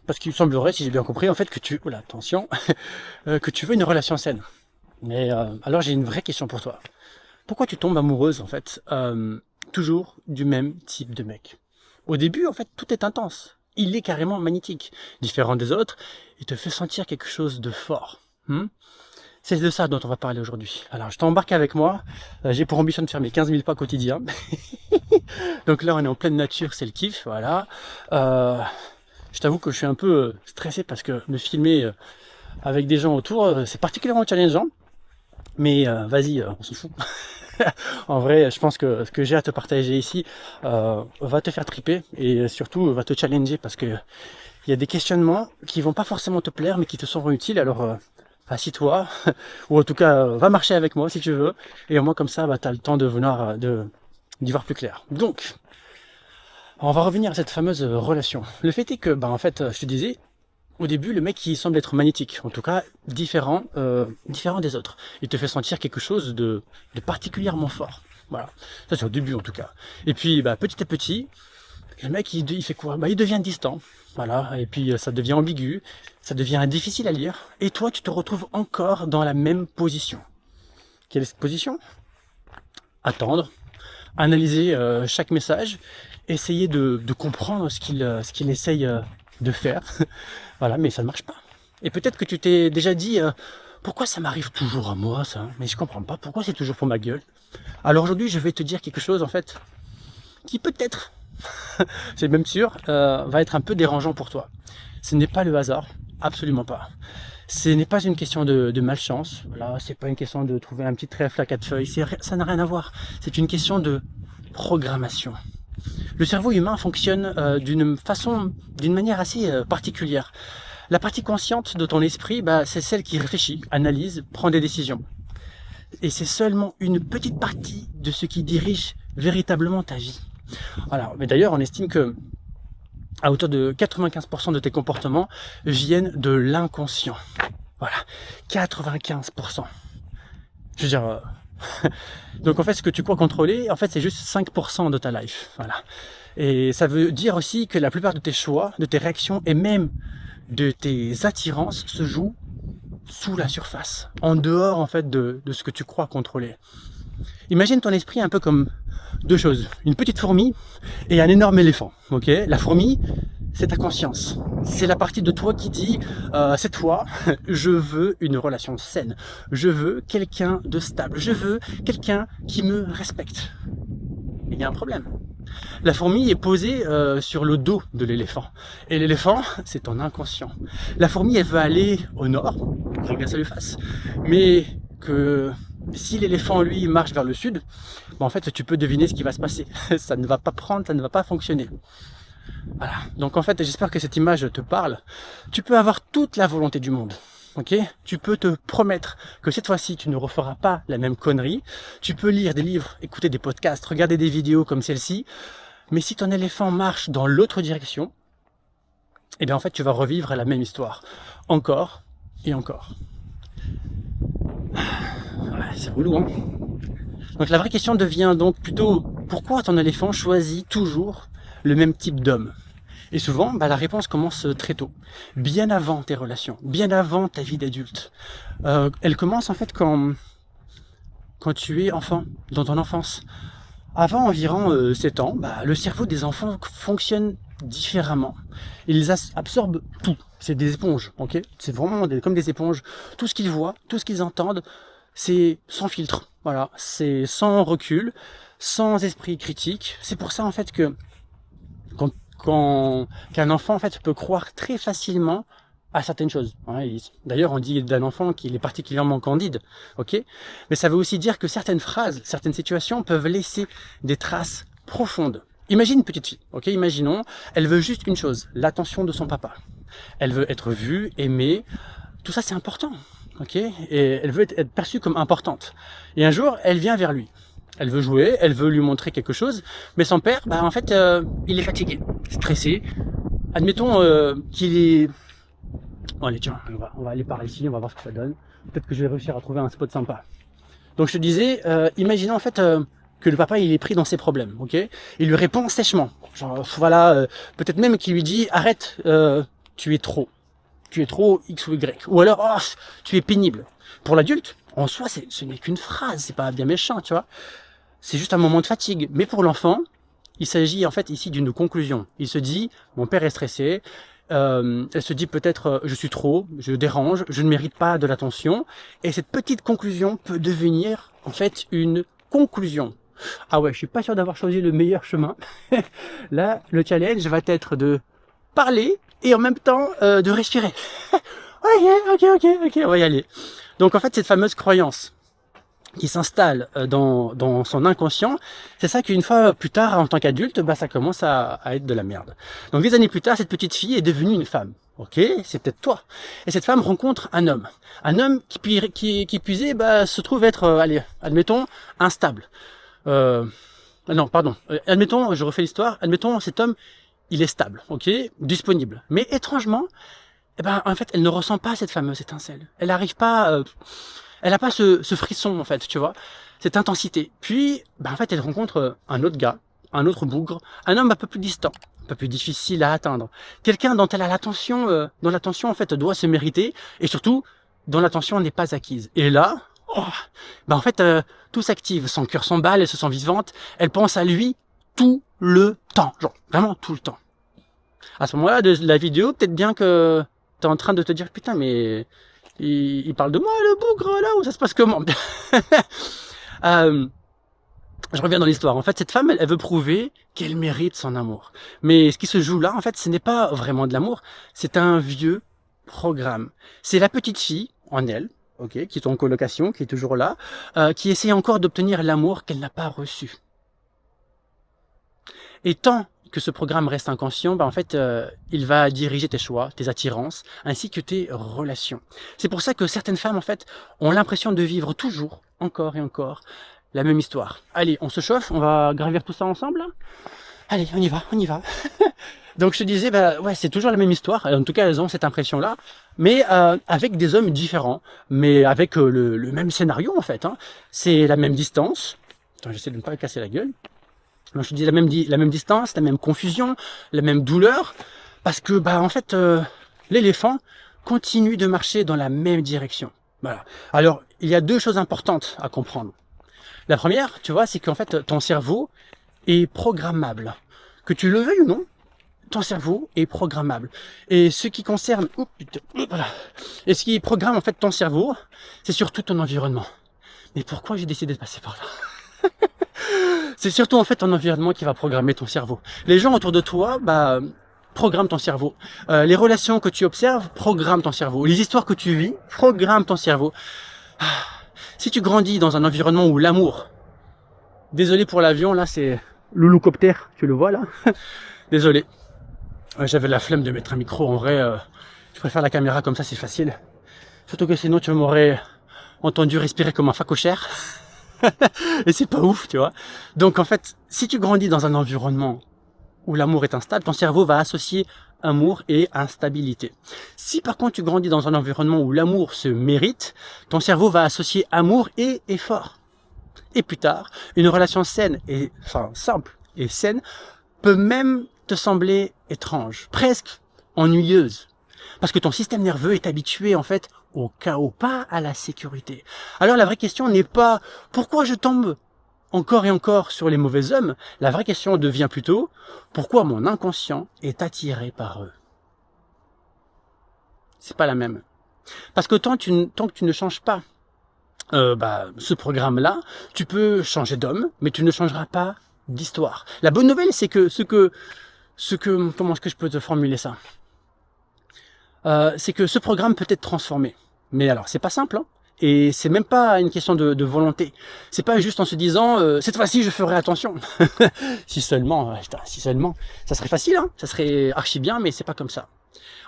parce qu'il semblerait, si j'ai bien compris, en fait, que tu... Oula, attention, que tu veux une relation saine. Mais alors j'ai une vraie question pour toi. Pourquoi tu tombes amoureuse, en fait, toujours du même type de mec? Au début, en fait, tout est intense. Il est carrément magnétique. Différent des autres, il te fait sentir quelque chose de fort. C'est de ça dont on va parler aujourd'hui. Alors, je t'embarque avec moi. J'ai pour ambition de faire mes 15 000 pas quotidiens. Donc là, on est en pleine nature, c'est le kiff, voilà. Je t'avoue que je suis un peu stressé parce que me filmer avec des gens autour, c'est particulièrement challengeant. Mais vas-y, on s'en fout. En vrai, je pense que ce que j'ai à te partager ici va te faire triper et surtout va te challenger parce que il y a des questionnements qui vont pas forcément te plaire mais qui te seront utiles. Alors assis-toi ou en tout cas va marcher avec moi si tu veux et au moins comme ça tu as le temps de venir d'y voir plus clair. Donc on va revenir à cette fameuse relation. Le fait est que en fait je te disais au début, le mec, il semble être magnétique, en tout cas différent des autres. Il te fait sentir quelque chose de particulièrement fort. Voilà, ça c'est au début en tout cas. Et puis, petit à petit, le mec, il fait quoi? Il devient distant. Voilà, et puis ça devient ambigu, ça devient difficile à lire. Et toi, tu te retrouves encore dans la même position. Quelle est cette position? Attendre, analyser chaque message, essayer de comprendre ce qu'il essaye de faire. Voilà, mais ça ne marche pas. Et peut-être que tu t'es déjà dit pourquoi ça m'arrive toujours à moi ça? Mais je comprends pas, pourquoi c'est toujours pour ma gueule? Alors aujourd'hui, je vais te dire quelque chose en fait qui peut-être, c'est même sûr, va être un peu dérangeant pour toi. Ce n'est pas le hasard, absolument pas. Ce n'est pas une question de malchance, voilà, c'est pas une question de trouver un petit trèfle à 4 feuilles, ça n'a rien à voir. C'est une question de programmation. Le cerveau humain fonctionne d'une manière assez particulière. La partie consciente de ton esprit, c'est celle qui réfléchit, analyse, prend des décisions. Et c'est seulement une petite partie de ce qui dirige véritablement ta vie. Alors, mais d'ailleurs, on estime que à hauteur de 95% de tes comportements viennent de l'inconscient. Voilà, 95%. Je veux dire... Donc en fait, ce que tu crois contrôler, en fait, c'est juste 5% de ta life. Voilà. Et ça veut dire aussi que la plupart de tes choix, de tes réactions et même de tes attirances se jouent sous la surface, en dehors en fait de ce que tu crois contrôler. Imagine ton esprit un peu comme deux choses, une petite fourmi et un énorme éléphant. Ok, la fourmi, c'est ta conscience. C'est la partie de toi qui dit c'est toi, je veux une relation saine. Je veux quelqu'un de stable. Je veux quelqu'un qui me respecte. Il y a un problème. La fourmi est posée sur le dos de l'éléphant. Et l'éléphant, c'est ton inconscient. La fourmi, elle veut aller au nord, bien ça lui fasse. Mais que si l'éléphant, lui, marche vers le sud, en fait, tu peux deviner ce qui va se passer. Ça ne va pas prendre, ça ne va pas fonctionner. Voilà. Donc en fait, j'espère que cette image te parle. Tu peux avoir toute la volonté du monde. Ok, tu peux te promettre que cette fois-ci, tu ne referas pas la même connerie. Tu peux lire des livres, écouter des podcasts, regarder des vidéos comme celle-ci. Mais si ton éléphant marche dans l'autre direction, eh bien en fait, tu vas revivre la même histoire. Encore et encore. Ouais, c'est relou, hein. Donc la vraie question devient donc plutôt, pourquoi ton éléphant choisit toujours le même type d'homme? Et souvent, la réponse commence très tôt, bien avant tes relations, bien avant ta vie d'adulte. Elle commence en fait quand tu es enfant, dans ton enfance. Avant environ 7 ans, le cerveau des enfants fonctionne différemment. Ils absorbent tout. C'est des éponges, ok? C'est vraiment comme des éponges. Tout ce qu'ils voient, tout ce qu'ils entendent, c'est sans filtre. Voilà, c'est sans recul, sans esprit critique. C'est pour ça en fait que qu'un enfant en fait peut croire très facilement à certaines choses. D'ailleurs, on dit d'un enfant qu'il est particulièrement candide, ok? Mais ça veut aussi dire que certaines phrases, certaines situations peuvent laisser des traces profondes. Imagine une petite fille, ok? Imaginons, elle veut juste une chose, l'attention de son papa. Elle veut être vue, aimée. Tout ça, c'est important, ok? Et elle veut être perçue comme importante. Et un jour, elle vient vers lui. Elle veut jouer, elle veut lui montrer quelque chose, mais son père, en fait, il est fatigué, stressé. Admettons qu'il est... Bon allez, tiens, on va aller par ici, on va voir ce que ça donne. Peut-être que je vais réussir à trouver un spot sympa. Donc je te disais, imaginons en fait que le papa il est pris dans ses problèmes, ok? Il lui répond sèchement, genre voilà, peut-être même qu'il lui dit arrête, tu es trop. Tu es trop X ou Y. Ou alors, oh, tu es pénible. Pour l'adulte, en soi, ce n'est qu'une phrase, c'est pas bien méchant, tu vois. C'est juste un moment de fatigue. Mais pour l'enfant, il s'agit en fait ici d'une conclusion. Il se dit, mon père est stressé, elle se dit peut-être, je suis trop, je dérange, je ne mérite pas de l'attention. Et cette petite conclusion peut devenir en fait une conclusion. Ah ouais, je suis pas sûr d'avoir choisi le meilleur chemin. Là, le challenge va être de parler et en même temps de respirer. Ok, on va y aller. Donc en fait, cette fameuse croyance qui s'installe dans son inconscient, c'est ça qu'une fois plus tard, en tant qu'adulte, bah, ça commence à être de la merde. Donc des années plus tard, cette petite fille est devenue une femme. Ok, c'est peut-être toi. Et cette femme rencontre un homme. Un homme qui puisait, bah, se trouve être, allez, admettons, instable. Non, pardon. Admettons, je refais l'histoire. Admettons, cet homme, il est stable, ok, disponible. Mais étrangement, eh ben, en fait, elle ne ressent pas cette fameuse étincelle. Elle n'arrive pas, elle n'a pas ce frisson, en fait, tu vois, cette intensité. Puis, ben, en fait, elle rencontre un autre gars, un autre bougre, un homme un peu plus distant, un peu plus difficile à atteindre. Quelqu'un dont elle a l'attention, dont l'attention, en fait, doit se mériter, et surtout, dont l'attention n'est pas acquise. Et là, oh, ben, en fait, tout s'active, son cœur s'emballe, elle se sent vivante, elle pense à lui tout le temps, genre, vraiment tout le temps. À ce moment-là de la vidéo, peut-être bien que t'es en train de te dire, putain, mais il parle de moi, le bougre, là, ou ça se passe comment? Je reviens dans l'histoire. En fait, cette femme, elle veut prouver qu'elle mérite son amour. Mais ce qui se joue là, en fait, ce n'est pas vraiment de l'amour, c'est un vieux programme. C'est la petite fille, en elle, ok, qui est en colocation, qui est toujours là, qui essaie encore d'obtenir l'amour qu'elle n'a pas reçu. Et tant que ce programme reste inconscient, bah en fait, il va diriger tes choix, tes attirances, ainsi que tes relations. C'est pour ça que certaines femmes, en fait, ont l'impression de vivre toujours, encore et encore, la même histoire. Allez, on se chauffe, on va gravir tout ça ensemble. Allez, on y va. Donc je te disais, bah ouais, c'est toujours la même histoire. En tout cas, elles ont cette impression-là, mais avec des hommes différents, mais avec le même scénario en fait. Hein. C'est la même distance. Attends, j'essaie de ne pas casser la gueule. Donc, je te dis la même distance, la même confusion, la même douleur, parce que bah en fait l'éléphant continue de marcher dans la même direction. Voilà. Alors il y a deux choses importantes à comprendre. La première, tu vois, c'est qu'en fait ton cerveau est programmable. Que tu le veuilles ou non, ton cerveau est programmable. Et ce qui concerne, voilà. Et ce qui programme en fait ton cerveau, c'est surtout ton environnement. Mais pourquoi j'ai décidé de passer par là? C'est surtout en fait ton environnement qui va programmer ton cerveau. Les gens autour de toi, bah, programment ton cerveau. Les relations que tu observes programment ton cerveau. Les histoires que tu vis programment ton cerveau. Si tu grandis dans un environnement où l'amour, désolé pour l'avion, là c'est l'hélicoptère, tu le vois là. Désolé. J'avais la flemme de mettre un micro. En vrai, je préfère la caméra comme ça, c'est facile. Surtout que sinon tu m'aurais entendu respirer comme un phacochère. Et c'est pas ouf, tu vois. Donc en fait, si tu grandis dans un environnement où l'amour est instable, ton cerveau va associer amour et instabilité. Si par contre tu grandis dans un environnement où l'amour se mérite, ton cerveau va associer amour et effort. Et plus tard, une relation saine et enfin simple et saine peut même te sembler étrange, presque ennuyeuse. Parce que ton système nerveux est habitué en fait au chaos, pas à la sécurité. Alors la vraie question n'est pas pourquoi je tombe encore et encore sur les mauvais hommes. La vraie question devient plutôt pourquoi mon inconscient est attiré par eux. C'est pas la même. Parce que tant que tu ne changes pas ce programme-là, tu peux changer d'homme, mais tu ne changeras pas d'histoire. La bonne nouvelle, c'est que comment est-ce que je peux te formuler ça? C'est que ce programme peut être transformé. Mais alors, c'est pas simple, hein, et c'est même pas une question de volonté. C'est pas juste en se disant cette fois-ci je ferai attention. Si seulement, ça serait facile, hein, ça serait archi bien, mais c'est pas comme ça.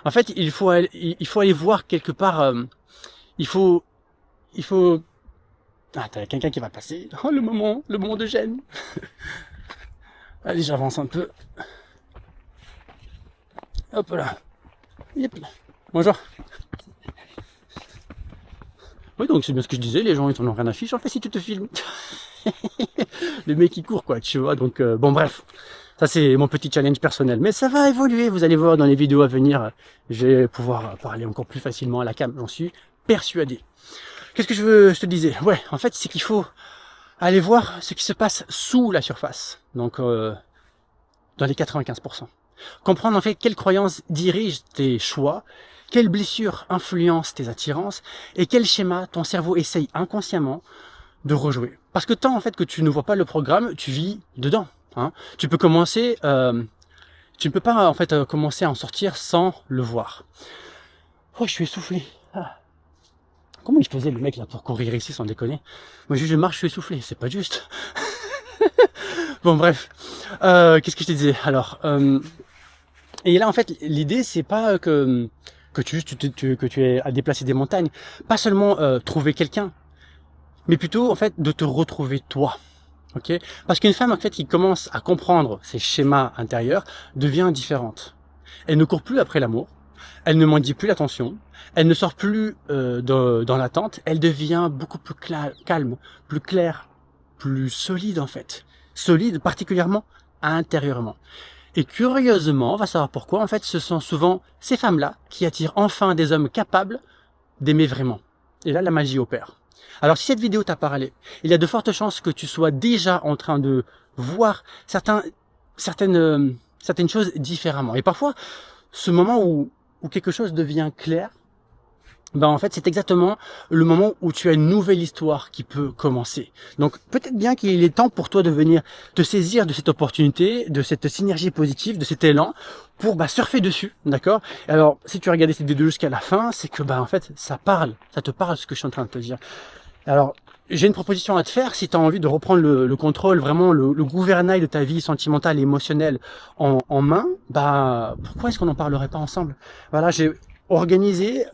En fait, il faut aller voir quelque part. Il faut. Ah, t'as quelqu'un qui va passer. Oh, le moment de gêne. Allez, j'avance un peu. Hop là. Yep. Bonjour. Oui, donc c'est bien ce que je disais, les gens ils en ont rien à fiche, en fait si tu te filmes. Le mec qui court quoi, tu vois, donc bon bref. Ça, c'est mon petit challenge personnel. Mais ça va évoluer, vous allez voir dans les vidéos à venir. Je vais pouvoir parler encore plus facilement à la cam, j'en suis persuadé. Qu'est-ce que je te disais? Ouais, en fait, c'est qu'il faut aller voir ce qui se passe sous la surface. Donc, dans les 95%. Comprendre en fait quelles croyances dirigent tes choix, quelles blessures influencent tes attirances et quel schéma ton cerveau essaye inconsciemment de rejouer. Parce que tant en fait que tu ne vois pas le programme, tu vis dedans. Hein. Tu peux commencer, tu ne peux pas en fait commencer à en sortir sans le voir. Oh, je suis essoufflé. Ah. Comment il faisait le mec là pour courir ici sans déconner? Moi juste je marche, je suis essoufflé, c'est pas juste. Bon bref, qu'est-ce que je te disais? Alors, et là en fait l'idée c'est pas que tu aies à déplacer des montagnes, pas seulement trouver quelqu'un, mais plutôt en fait de te retrouver toi. Ok? Parce qu'une femme en fait qui commence à comprendre ses schémas intérieurs devient différente. Elle ne court plus après l'amour, elle ne mendie plus l'attention, elle ne sort plus dans l'attente, elle devient beaucoup plus calme, plus claire, plus solide en fait. Solide particulièrement intérieurement. Et curieusement, on va savoir pourquoi, en fait, ce sont souvent ces femmes-là qui attirent enfin des hommes capables d'aimer vraiment. Et là, la magie opère. Alors, si cette vidéo t'a parlé, il y a de fortes chances que tu sois déjà en train de voir certaines choses différemment. Et parfois, ce moment où quelque chose devient clair, ben en fait, c'est exactement le moment où tu as une nouvelle histoire qui peut commencer. Donc, peut-être bien qu'il est temps pour toi de venir te saisir de cette opportunité, de cette synergie positive, de cet élan, pour surfer dessus, d'accord? Alors, si tu as regardé cette vidéo jusqu'à la fin, c'est que en fait, ça te parle ce que je suis en train de te dire. Alors, j'ai une proposition à te faire si tu as envie de reprendre le contrôle, vraiment le gouvernail de ta vie sentimentale et émotionnelle en main. Pourquoi est-ce qu'on n'en parlerait pas ensemble? Voilà, j'ai organisé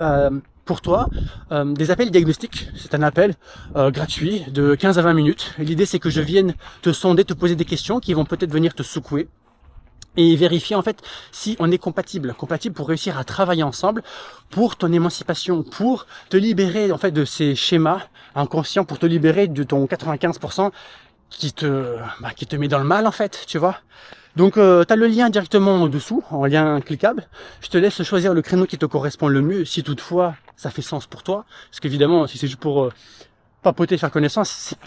pour toi des appels diagnostiques. C'est un appel gratuit de 15 à 20 minutes. L'idée c'est que je vienne te sonder, te poser des questions qui vont peut-être venir te secouer et vérifier en fait si on est compatible pour réussir à travailler ensemble pour ton émancipation, pour te libérer en fait de ces schémas inconscients, pour te libérer de ton 95% qui te met dans le mal en fait, tu vois. Donc tu as le lien directement en dessous, en lien cliquable. Je te laisse choisir le créneau qui te correspond le mieux, si toutefois ça fait sens pour toi. Parce qu'évidemment, si c'est juste pour papoter, faire connaissance, c'est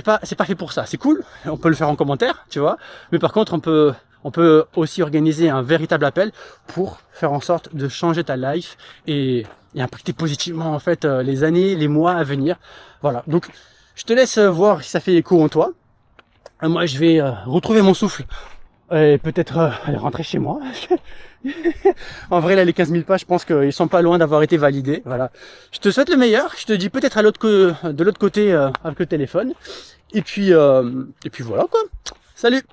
pas fait pour ça. C'est cool, on peut le faire en commentaire, tu vois. Mais par contre, on peut aussi organiser un véritable appel pour faire en sorte de changer ta life et impacter positivement en fait les années, les mois à venir. Voilà. Donc je te laisse voir si ça fait écho en toi. Moi, je vais retrouver mon souffle et peut-être aller rentrer chez moi. En vrai, là, les 15 000 pages, je pense qu'ils sont pas loin d'avoir été validés. Voilà. Je te souhaite le meilleur. Je te dis peut-être de l'autre côté avec le téléphone. Et puis voilà quoi. Salut!